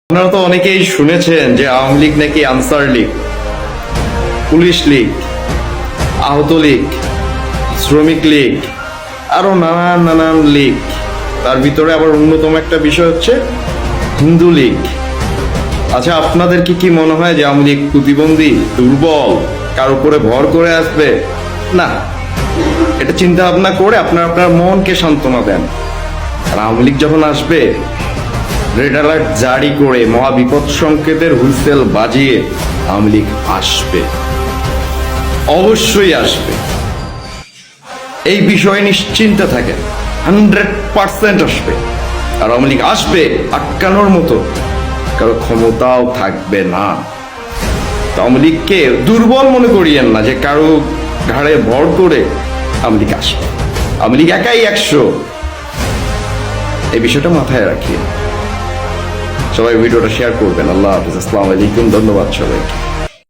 আপনারা তো অনেকেই শুনেছেন যে আওয়ামী লীগ নাকি আনসার লীগ, পুলিশ লীগ, আহত লীগ, শ্রমিক লীগ, আরো নানান নানান লীগ। তার ভিতরে আবার অন্যতম একটা বিষয় হচ্ছে হিন্দু লীগ। আচ্ছা, আপনাদের কি মনে হয় যে আওয়ামী লীগ প্রতিবন্ধী, দুর্বল, কার উপরে ভর করে আসবে? না, এটা চিন্তা ভাবনা করে আপনার মনকে সান্ত্বনা দেন। আর আওয়ামী লীগ যখন আসবে, রেড অ্যালার্ট জারি করে মহাবিপদ সংকেতের হুইসেল বাজিয়ে আওয়ামী লীগ আসবে, অবশ্যই আসবে। এই বিষয়ে নিশ্চিন্ত থাকেন, 100% আসবে। আর আওয়ামী লীগ আসবে, আটকানোর মতো কারো ক্ষমতাও থাকবে না। আওয়ামী লীগকে দুর্বল মনে করিয়েন না যে কারো ঘাড়ে ভর করে আওয়ামী লীগ আসবে। আওয়ামী লীগ একাই 100, এই বিষয়টা মাথায় রাখিয়ে সবাই ভিডিওটা শেয়ার করবেন। আল্লাহ হাফিজ, আসসালামু আলাইকুম, ধন্যবাদ সবাইকে।